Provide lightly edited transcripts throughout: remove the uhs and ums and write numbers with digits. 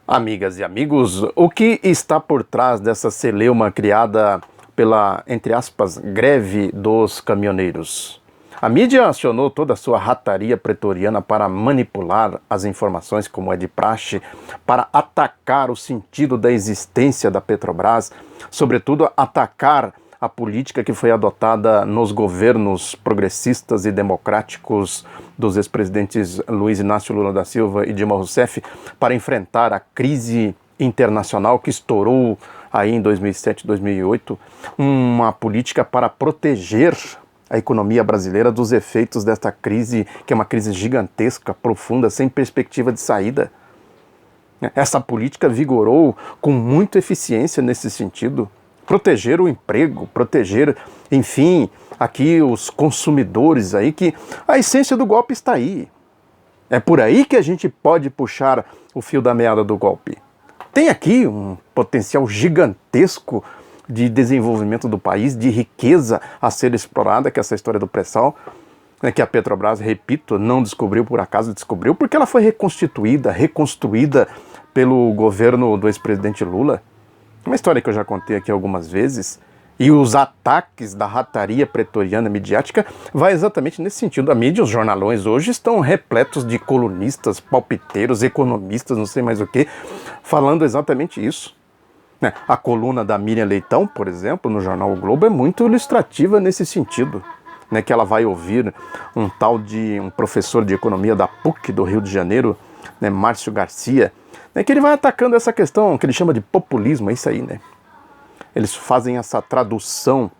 Amigas e amigos, o que está por trás dessa celeuma criada pela, entre aspas, greve dos caminhoneiros? A mídia acionou toda a sua rataria pretoriana para manipular as informações, como é de praxe, para atacar o sentido da existência da Petrobras, sobretudo atacar a política que foi adotada nos governos progressistas e democráticos dos ex-presidentes Luiz Inácio Lula da Silva e Dilma Rousseff para enfrentar a crise internacional que estourou aí em 2007, 2008, uma política para proteger a economia brasileira dos efeitos desta crise, que é uma crise gigantesca, profunda, sem perspectiva de saída. Essa política vigorou com muita eficiência nesse sentido. Proteger o emprego, proteger, enfim, aqui os consumidores aí, que a essência do golpe está aí. É por aí que a gente pode puxar o fio da meada do golpe. Tem aqui um potencial gigantesco de desenvolvimento do país, de riqueza a ser explorada, que é essa história do pré-sal, que a Petrobras, repito, não descobriu por acaso, descobriu porque ela foi reconstruída pelo governo do ex-presidente Lula. Uma história que eu já contei aqui algumas vezes, e os ataques da rataria pretoriana midiática vai exatamente nesse sentido. A mídia, os jornalões hoje estão repletos de colunistas, palpiteiros, economistas, não sei mais o que, falando exatamente isso. A coluna da Miriam Leitão, por exemplo, no jornal O Globo, é muito ilustrativa nesse sentido, que ela vai ouvir um tal de um professor de economia da PUC do Rio de Janeiro, Márcio Garcia, que ele vai atacando essa questão que ele chama de populismo, é isso aí, Eles fazem essa tradução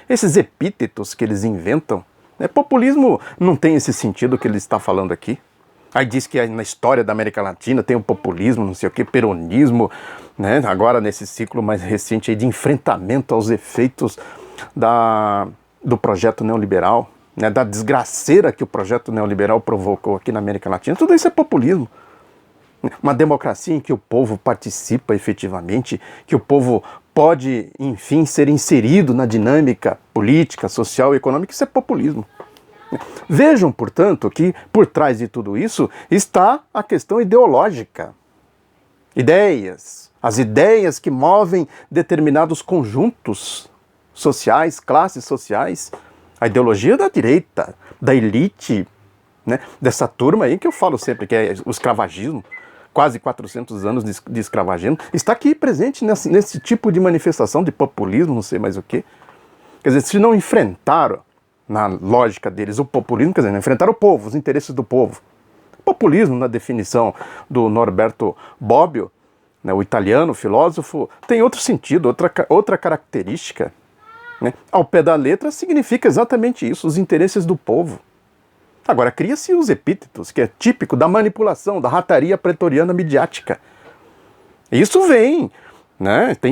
esses epítetos que eles inventam. Populismo não tem esse sentido que ele está falando aqui. Aí diz que na história da América Latina tem o populismo, não sei o que, peronismo, agora nesse ciclo mais recente aí de enfrentamento aos efeitos do projeto neoliberal, da desgraceira que o projeto neoliberal provocou aqui na América Latina. Tudo isso é populismo. Uma democracia em que o povo participa efetivamente, que o povo pode, enfim, ser inserido na dinâmica política, social e econômica, isso é populismo. Vejam, portanto, que por trás de tudo isso está a questão ideológica. Ideias, as ideias que movem determinados conjuntos sociais, classes sociais, a ideologia da direita, da elite, dessa turma aí que eu falo sempre, que é o escravagismo, quase 400 anos de escravagismo, está aqui presente nesse tipo de manifestação de populismo, não sei mais o quê. Quer dizer, se não enfrentaram, na lógica deles, o populismo, quer dizer, não enfrentaram o povo, os interesses do povo. Populismo, na definição do Norberto Bobbio, o italiano filósofo, tem outro sentido, outra característica. Ao pé da letra significa exatamente isso, os interesses do povo. Agora, cria-se os epítetos, que é típico da manipulação, da rataria pretoriana midiática. Isso vem, tem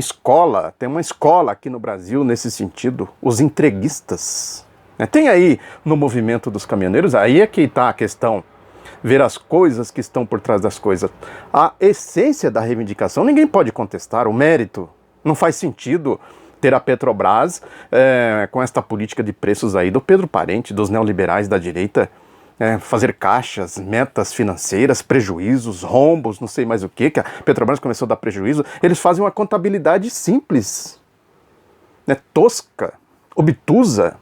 uma escola aqui no Brasil nesse sentido, os entreguistas. Tem aí no movimento dos caminhoneiros, aí é que está a questão, ver as coisas que estão por trás das coisas. A essência da reivindicação ninguém pode contestar, o mérito. Não faz sentido ter a Petrobras com esta política de preços aí do Pedro Parente, dos neoliberais da direita, fazer caixas, metas financeiras, prejuízos, rombos, não sei mais o que a Petrobras começou a dar prejuízo. Eles fazem uma contabilidade simples, tosca, obtusa,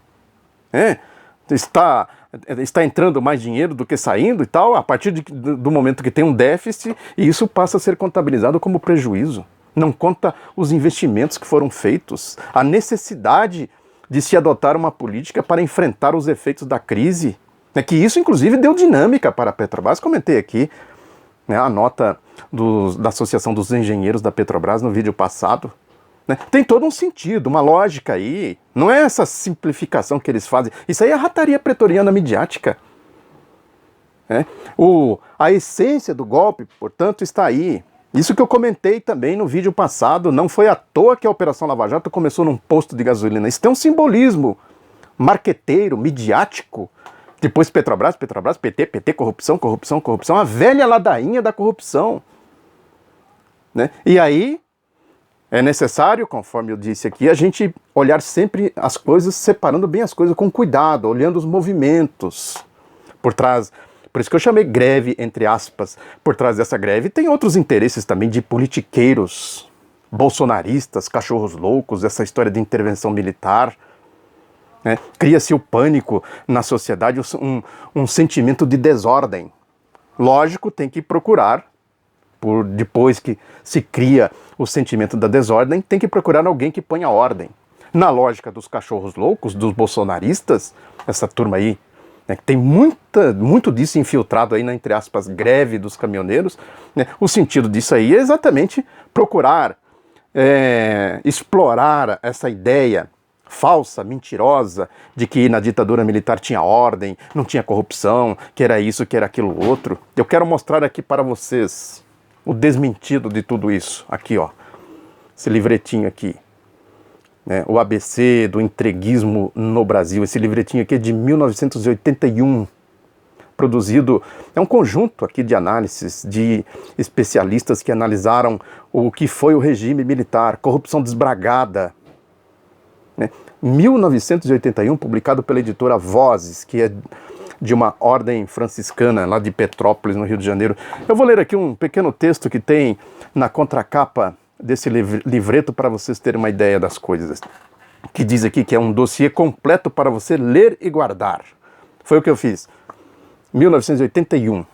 está entrando mais dinheiro do que saindo e tal, a partir do momento que tem um déficit, e isso passa a ser contabilizado como prejuízo. Não conta os investimentos que foram feitos, a necessidade de se adotar uma política para enfrentar os efeitos da crise, que isso inclusive deu dinâmica para a Petrobras. Comentei aqui a nota da Associação dos Engenheiros da Petrobras no vídeo passado. Tem todo um sentido, uma lógica aí, não é essa simplificação que eles fazem, isso aí é a rataria pretoriana midiática. A essência do golpe, portanto, está aí. Isso que eu comentei também no vídeo passado, não foi à toa que a Operação Lava Jato começou num posto de gasolina. Isso tem um simbolismo marqueteiro, midiático. Depois Petrobras, PT, corrupção, a velha ladainha da corrupção. E aí é necessário, conforme eu disse aqui, a gente olhar sempre as coisas, separando bem as coisas com cuidado, olhando os movimentos por trás Por isso que eu chamei greve, entre aspas. Por trás dessa greve tem outros interesses também de politiqueiros, bolsonaristas, cachorros loucos, essa história de intervenção militar. Né? Cria-se o pânico na sociedade, um sentimento de desordem. Lógico, tem que procurar, depois que se cria o sentimento da desordem, tem que procurar alguém que ponha ordem. Na lógica dos cachorros loucos, dos bolsonaristas, essa turma aí, né, que tem muito disso infiltrado aí na, entre aspas, greve dos caminhoneiros, né, o sentido disso aí é exatamente procurar explorar essa ideia falsa, mentirosa, de que na ditadura militar tinha ordem, não tinha corrupção, que era isso, que era aquilo outro. Eu quero mostrar aqui para vocês o desmentido de tudo isso. Aqui, ó, esse livretinho aqui. Né, o ABC do entreguismo no Brasil. Esse livretinho aqui é de 1981, produzido, é um conjunto aqui de análises de especialistas que analisaram o que foi o regime militar, corrupção desbragada. Né, 1981, publicado pela editora Vozes, que é de uma ordem franciscana lá de Petrópolis, no Rio de Janeiro. Eu vou ler aqui um pequeno texto que tem na contracapa desse livreto para vocês terem uma ideia das coisas, que diz aqui que é um dossiê completo para você ler e guardar. Foi o que eu fiz. 1981.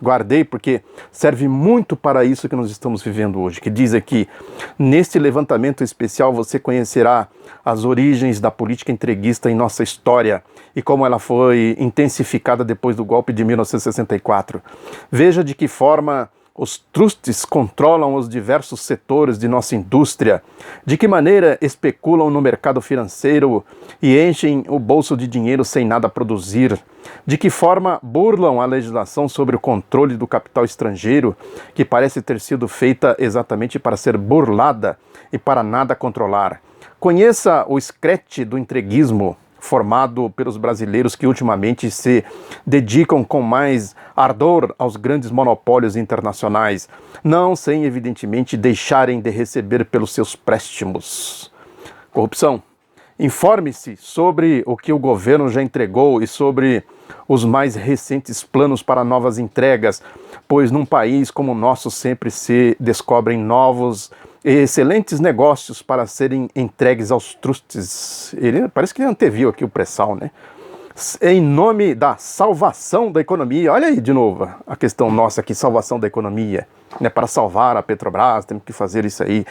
Guardei porque serve muito para isso que nós estamos vivendo hoje, que diz aqui: neste levantamento especial você conhecerá as origens da política entreguista em nossa história e como ela foi intensificada depois do golpe de 1964. Veja de que forma os trusts controlam os diversos setores de nossa indústria, de que maneira especulam no mercado financeiro e enchem o bolso de dinheiro sem nada produzir, de que forma burlam a legislação sobre o controle do capital estrangeiro, que parece ter sido feita exatamente para ser burlada e para nada controlar. Conheça o escrete do entreguismo, formado pelos brasileiros que ultimamente se dedicam com mais ardor aos grandes monopólios internacionais, não sem evidentemente deixarem de receber pelos seus préstimos. Corrupção. Informe-se sobre o que o governo já entregou e sobre os mais recentes planos para novas entregas, pois num país como o nosso sempre se descobrem novos e excelentes negócios para serem entregues aos trusts. Ele parece que anteviu aqui o pré-sal, né? Em nome da salvação da economia. Olha aí de novo a questão nossa aqui, salvação da economia, né? Para salvar a Petrobras temos que fazer isso aí,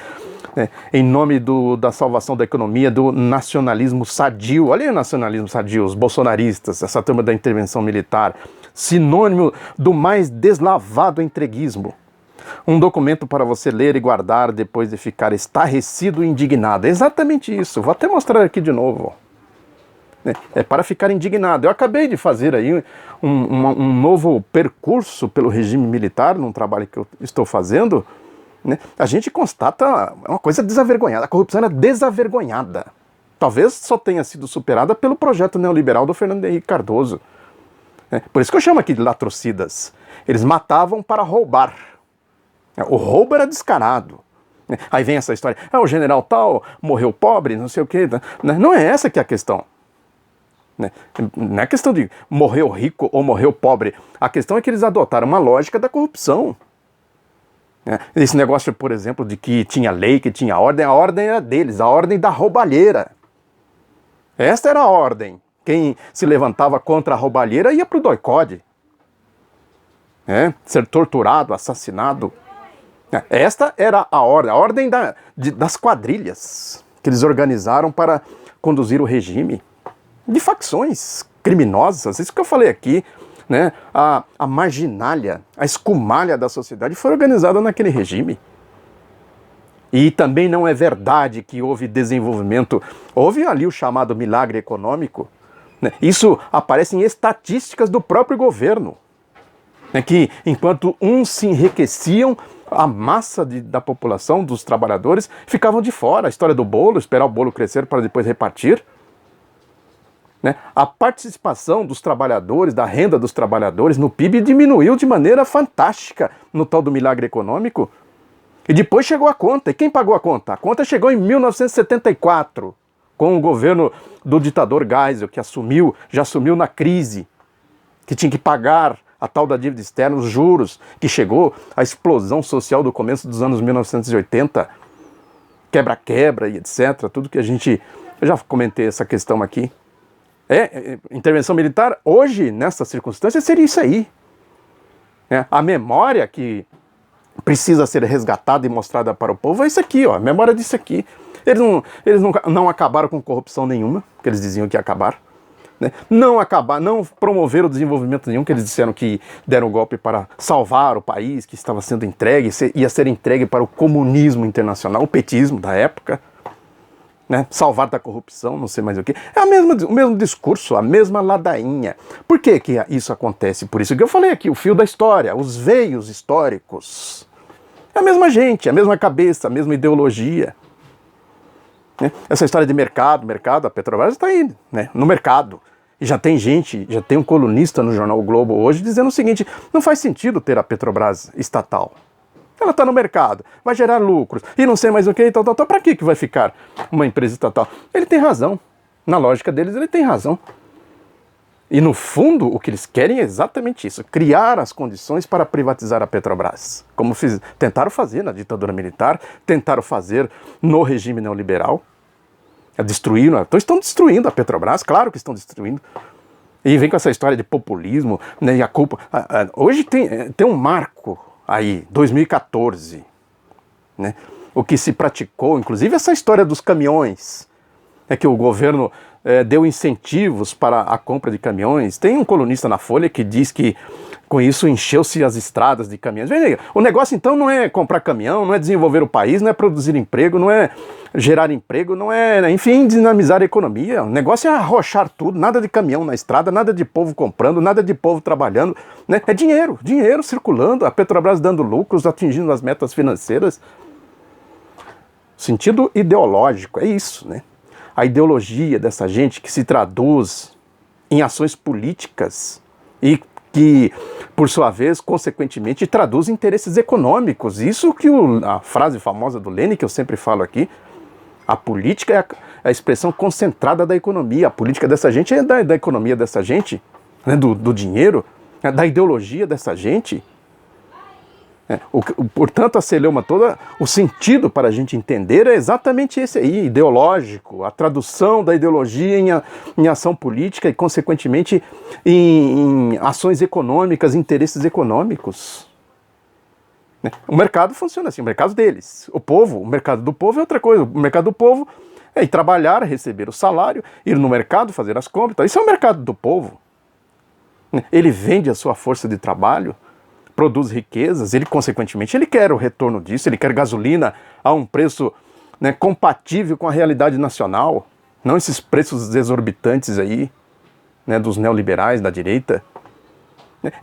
né? Em nome da salvação da economia, do nacionalismo sadio. Olha aí o nacionalismo sadio, os bolsonaristas, essa turma da intervenção militar, sinônimo do mais deslavado entreguismo. Um documento para você ler e guardar depois de ficar estarrecido e indignado. É exatamente isso. Vou até mostrar aqui de novo. É para ficar indignado. Eu acabei de fazer aí um novo percurso pelo regime militar, num trabalho que eu estou fazendo. Né? A gente constata uma coisa desavergonhada. A corrupção era desavergonhada. Talvez só tenha sido superada pelo projeto neoliberal do Fernando Henrique Cardoso. Por isso que eu chamo aqui de latrocidas. Eles matavam para roubar. O roubo era descarado. Aí vem essa história, o general tal morreu pobre, não sei o quê. Não é essa que é a questão. Não é questão de morreu rico ou morreu pobre. A questão é que eles adotaram uma lógica da corrupção. Esse negócio, por exemplo, de que tinha lei, que tinha ordem, a ordem era deles, a ordem da roubalheira. Esta era a ordem. Quem se levantava contra a roubalheira ia para o doicode. Ser torturado, assassinado. Esta era a ordem das quadrilhas que eles organizaram para conduzir o regime de facções criminosas. Isso que eu falei aqui, né? A marginália, a escumalha da sociedade foi organizada naquele regime. E também não é verdade que houve desenvolvimento. Houve ali o chamado milagre econômico. Né? Isso aparece em estatísticas do próprio governo. Que enquanto uns se enriqueciam, a massa da população, dos trabalhadores, ficavam de fora. A história do bolo, esperar o bolo crescer para depois repartir. A participação dos trabalhadores, da renda dos trabalhadores no PIB diminuiu de maneira fantástica no tal do milagre econômico. E depois chegou a conta. E quem pagou a conta? A conta chegou em 1974, com o governo do ditador Geisel, que já assumiu na crise, que tinha que pagar a tal da dívida externa, os juros, que chegou à explosão social do começo dos anos 1980, quebra-quebra e etc. Tudo que a gente... Eu já comentei essa questão aqui. Intervenção militar, hoje, nessa circunstância, seria isso aí. A memória que precisa ser resgatada e mostrada para o povo é isso aqui, ó, a memória disso aqui. Eles não acabaram com corrupção nenhuma, que eles diziam que ia acabar. Né? Não promoveram desenvolvimento nenhum, que eles disseram que deram um golpe para salvar o país, que estava sendo entregue, ia ser entregue para o comunismo internacional, o petismo da época. Né? Salvar da corrupção, não sei mais o que. É o mesmo discurso, a mesma ladainha. Por que isso acontece? Por isso que eu falei aqui, o fio da história, os veios históricos. É a mesma gente, a mesma cabeça, a mesma ideologia. Né? Essa história de mercado, a Petrobras está aí, né? No mercado. E já tem um colunista no jornal o Globo hoje dizendo o seguinte, não faz sentido ter a Petrobras estatal. Ela está no mercado, vai gerar lucros, e não sei mais o que, tal. Para que vai ficar uma empresa estatal? Ele tem razão. Na lógica deles, ele tem razão. E no fundo, o que eles querem é exatamente isso, criar as condições para privatizar a Petrobras. Como tentaram fazer na ditadura militar, tentaram fazer no regime neoliberal. Estão destruindo a Petrobras, claro que estão destruindo. E vem com essa história de populismo, né, e a culpa... Hoje tem um marco aí, 2014, né, o que se praticou, inclusive essa história dos caminhões, é que o governo deu incentivos para a compra de caminhões. Tem um colunista na Folha que diz que com isso encheu-se as estradas de caminhões. Veja, o negócio então não é comprar caminhão, não é desenvolver o país, não é produzir emprego, não é gerar emprego, não é, enfim, dinamizar a economia. O negócio é arrochar tudo, nada de caminhão na estrada, nada de povo comprando, nada de povo trabalhando. Né? É dinheiro circulando, a Petrobras dando lucros, atingindo as metas financeiras. Sentido ideológico, é isso, né? A ideologia dessa gente que se traduz em ações políticas e que, por sua vez, consequentemente, traduz interesses econômicos. Isso que a frase famosa do Lenin, que eu sempre falo aqui, a política é a expressão concentrada da economia. A política dessa gente é da economia dessa gente, né, do dinheiro, da ideologia dessa gente. Portanto, a celeuma toda, o sentido para a gente entender é exatamente esse aí, ideológico, a tradução da ideologia em ação política e, consequentemente, em ações econômicas, interesses econômicos. O mercado funciona assim, o mercado deles. O mercado do povo é outra coisa. O mercado do povo é ir trabalhar, receber o salário, ir no mercado, fazer as compras. Isso é o mercado do povo. Ele vende a sua força de trabalho, produz riquezas, consequentemente, ele quer o retorno disso, ele quer gasolina a um preço, né, compatível com a realidade nacional, não esses preços exorbitantes aí, né, dos neoliberais da direita.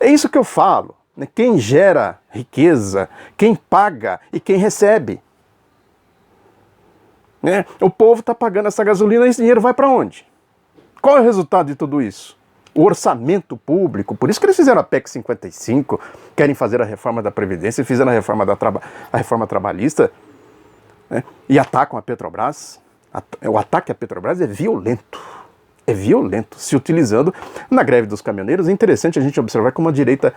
É isso que eu falo, né? Quem gera riqueza, quem paga e quem recebe. Né? O povo está pagando essa gasolina e esse dinheiro vai para onde? Qual é o resultado de tudo isso? O orçamento público, por isso que eles fizeram a PEC 55, querem fazer a reforma da Previdência, fizeram a reforma trabalhista, né, e atacam a Petrobras. O ataque à Petrobras é violento, se utilizando na greve dos caminhoneiros. É interessante a gente observar como a direita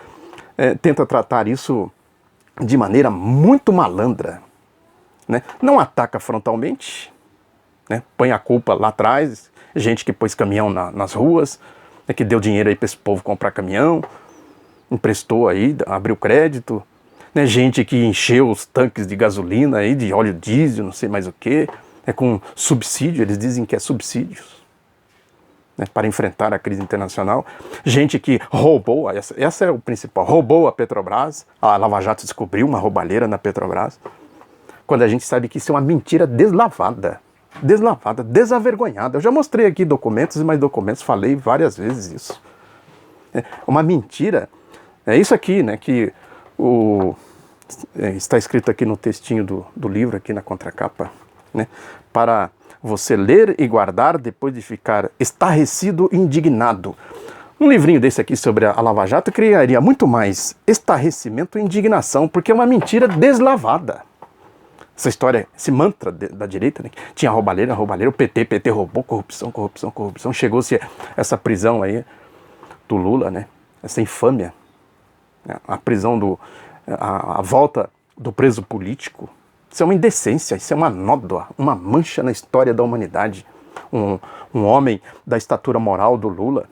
tenta tratar isso de maneira muito malandra. Né? Não ataca frontalmente, né, põe a culpa lá atrás, gente que pôs caminhão nas ruas, que deu dinheiro aí para esse povo comprar caminhão, emprestou aí, abriu crédito, né, gente que encheu os tanques de gasolina aí, de óleo diesel, não sei mais o que, com subsídio, eles dizem que é subsídios, né, para enfrentar a crise internacional, gente que roubou, essa é o principal, roubou a Petrobras, a Lava Jato descobriu uma roubalheira na Petrobras, quando a gente sabe que isso é uma mentira deslavada, desavergonhada. Eu já mostrei aqui documentos e mais documentos, falei várias vezes isso. Uma mentira. É isso aqui, né, que está escrito aqui no textinho do livro, aqui na contracapa, né, para você ler e guardar depois de ficar estarrecido e indignado. Um livrinho desse aqui sobre a Lava Jato criaria muito mais estarrecimento e indignação, porque é uma mentira deslavada. Essa história, esse mantra da direita, né? Tinha roubalheira, o PT roubou, corrupção, chegou-se essa prisão aí do Lula, né? Essa infâmia, né? A prisão a volta do preso político, isso é uma indecência, isso é uma nódoa, uma mancha na história da humanidade. Um homem da estatura moral do Lula,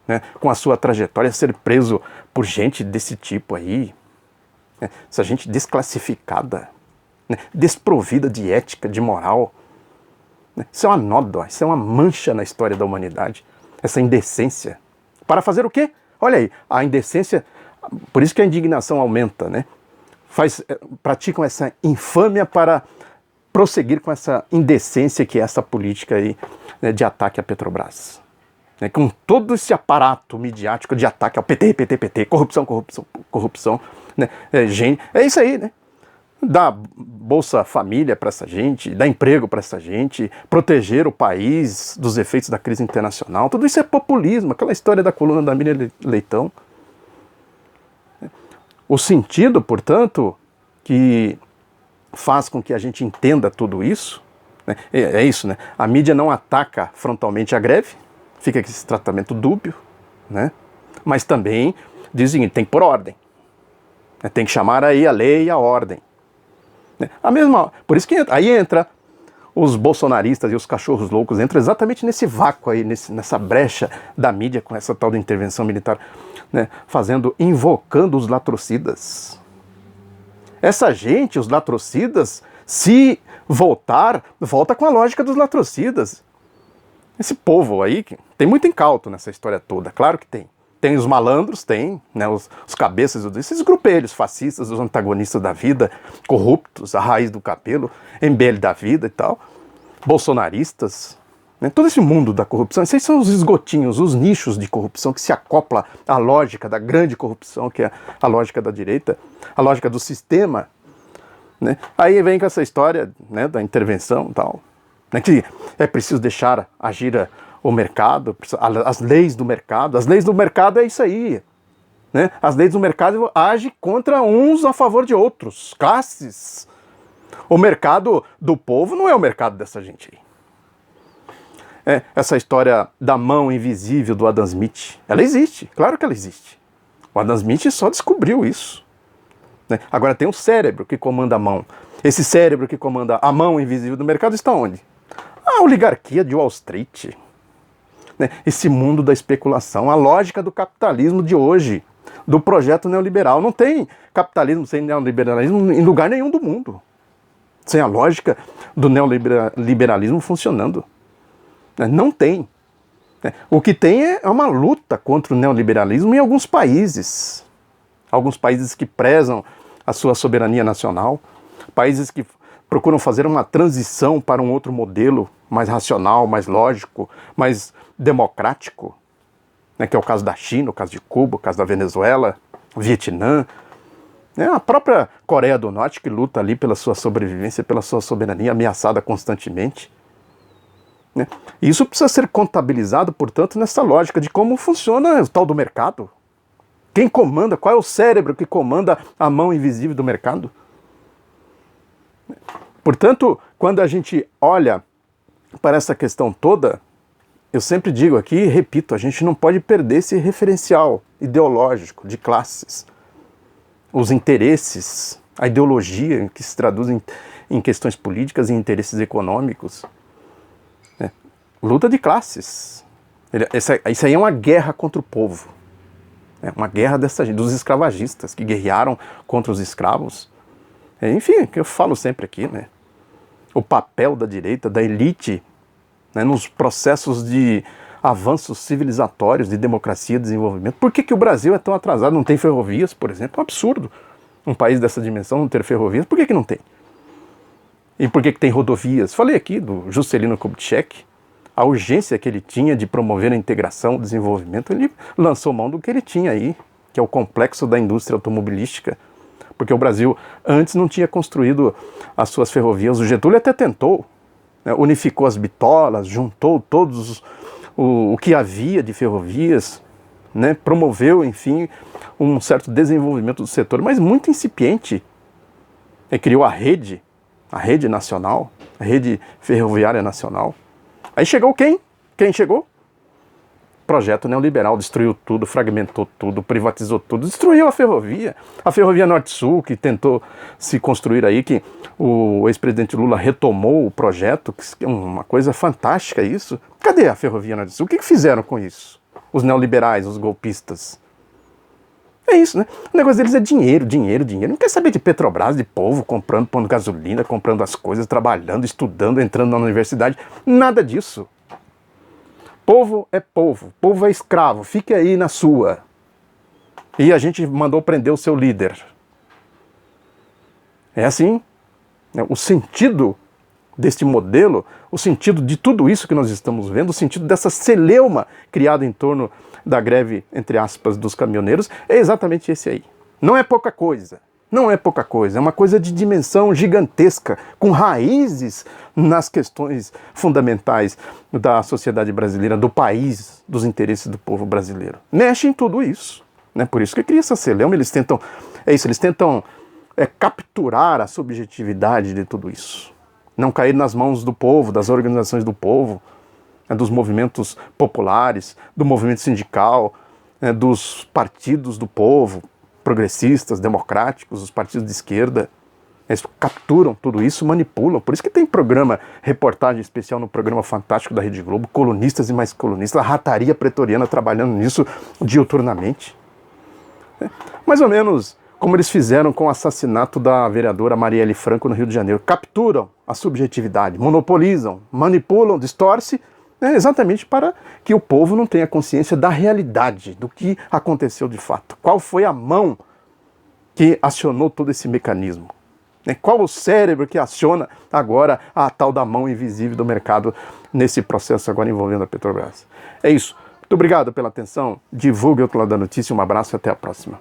né, com a sua trajetória, ser preso por gente desse tipo aí, né, essa gente desclassificada, né, desprovida de ética, de moral, né, isso é uma nódoa, isso é uma mancha na história da humanidade, essa indecência. Para fazer o quê? Olha aí, a indecência, por isso que a indignação aumenta, né? Praticam essa infâmia para prosseguir com essa indecência que é essa política aí, né, de ataque à Petrobras. Né, com todo esse aparato midiático de ataque ao PT, PT, PT, corrupção, corrupção, corrupção. Né, é isso aí, né? Dá Bolsa Família para essa gente, dá emprego para essa gente, proteger o país dos efeitos da crise internacional. Tudo isso é populismo, aquela história da coluna da Miriam Leitão. O sentido, portanto, que faz com que a gente entenda tudo isso, né, é isso, né? A mídia não ataca frontalmente a greve, fica com esse tratamento dúbio, né? Mas também diz o seguinte, tem que pôr ordem, né? Tem que chamar aí a lei e a ordem. Né? Por isso que aí entra os bolsonaristas e os cachorros loucos, entram exatamente nesse vácuo aí, nessa brecha da mídia com essa tal de intervenção militar, né? Invocando os latrocidas. Essa gente, os latrocidas, se volta com a lógica dos latrocidas. Esse povo aí, tem muito incauto nessa história toda, claro que tem. Tem os malandros, tem, né, os cabeças, esses grupelhos fascistas, os antagonistas da vida, corruptos, a raiz do cabelo, MBL da vida e tal, bolsonaristas, né, todo esse mundo da corrupção, esses são os esgotinhos, os nichos de corrupção que se acopla à lógica da grande corrupção, que é a lógica da direita, a lógica do sistema, né. Aí vem com essa história, né, da intervenção e tal, né, que é preciso deixar agir o mercado, as leis do mercado. As leis do mercado é isso aí, né? As leis do mercado agem contra uns a favor de outros, classes. O mercado do povo não é o mercado dessa gente aí. Essa história da mão invisível do Adam Smith, ela existe, claro que ela existe. O Adam Smith só descobriu isso, né? Agora tem um cérebro que comanda a mão. Esse cérebro que comanda a mão invisível do mercado está onde? A oligarquia de Wall Street. Esse mundo da especulação, a lógica do capitalismo de hoje, do projeto neoliberal. Não tem capitalismo sem neoliberalismo em lugar nenhum do mundo, sem a lógica do neoliberalismo funcionando. Não tem. O que tem é uma luta contra o neoliberalismo em alguns países que prezam a sua soberania nacional, países que procuram fazer uma transição para um outro modelo mais racional, mais lógico, mais democrático, né, que é o caso da China, o caso de Cuba, o caso da Venezuela, Vietnã, né, a própria Coreia do Norte que luta ali pela sua sobrevivência, pela sua soberania ameaçada constantemente. Né. E isso precisa ser contabilizado, portanto, nessa lógica de como funciona o tal do mercado. Quem comanda, qual é o cérebro que comanda a mão invisível do mercado? Portanto, quando a gente olha para essa questão toda, eu sempre digo aqui e repito, a gente não pode perder esse referencial ideológico de classes. Os interesses, a ideologia que se traduz em questões políticas e interesses econômicos. Né? Luta de classes. Isso aí é uma guerra contra o povo. É uma guerra dos escravagistas que guerrearam contra os escravos. Enfim, que eu falo sempre aqui, né? O papel da direita, da elite, né, nos processos de avanços civilizatórios, de democracia e desenvolvimento. Por que o Brasil é tão atrasado? Não tem ferrovias, por exemplo? É um absurdo um país dessa dimensão não ter ferrovias. Por que não tem? E por que tem rodovias? Falei aqui do Juscelino Kubitschek, a urgência que ele tinha de promover a integração, o desenvolvimento, ele lançou mão do que ele tinha aí, que é o complexo da indústria automobilística, porque o Brasil antes não tinha construído as suas ferrovias. O Getúlio até tentou, né, unificou as bitolas, juntou todos o que havia de ferrovias, né, promoveu, enfim, um certo desenvolvimento do setor, mas muito incipiente. Ele criou a rede nacional, a rede ferroviária nacional. Aí chegou quem? Quem chegou? projeto neoliberal, destruiu tudo, fragmentou tudo, privatizou tudo, destruiu a Ferrovia Norte-Sul, que tentou se construir aí, que o ex-presidente Lula retomou o projeto, que é uma coisa fantástica isso. Cadê a Ferrovia Norte-Sul? O que fizeram com isso? Os neoliberais, os golpistas. É isso, né? O negócio deles é dinheiro, dinheiro, dinheiro. Não quer saber de Petrobras, de povo comprando, pondo gasolina, comprando as coisas, trabalhando, estudando, entrando na universidade. Nada disso. Povo é escravo, fique aí na sua. E a gente mandou prender o seu líder. É assim. O sentido deste modelo, o sentido de tudo isso que nós estamos vendo, o sentido dessa celeuma criada em torno da greve, entre aspas, dos caminhoneiros, é exatamente esse aí. Não é pouca coisa. Não é pouca coisa, é uma coisa de dimensão gigantesca, com raízes nas questões fundamentais da sociedade brasileira, do país, dos interesses do povo brasileiro. Mexe em tudo isso. Né? Por isso que cria essa celeuma, eles tentam capturar a subjetividade de tudo isso. Não cair nas mãos do povo, das organizações do povo, dos movimentos populares, do movimento sindical, dos partidos do povo, progressistas, democráticos, os partidos de esquerda. Eles capturam tudo isso, manipulam. Por isso que tem programa, reportagem especial no programa fantástico da Rede Globo, colunistas e mais colunistas, a rataria pretoriana trabalhando nisso diuturnamente. Mais ou menos como eles fizeram com o assassinato da vereadora Marielle Franco no Rio de Janeiro. Capturam a subjetividade, monopolizam, manipulam, distorcem, exatamente para que o povo não tenha consciência da realidade, do que aconteceu de fato. Qual foi a mão que acionou todo esse mecanismo? Qual o cérebro que aciona agora a tal da mão invisível do mercado nesse processo agora envolvendo a Petrobras? É isso. Muito obrigado pela atenção. Divulgue o Outro Lado da Notícia. Um abraço e até a próxima.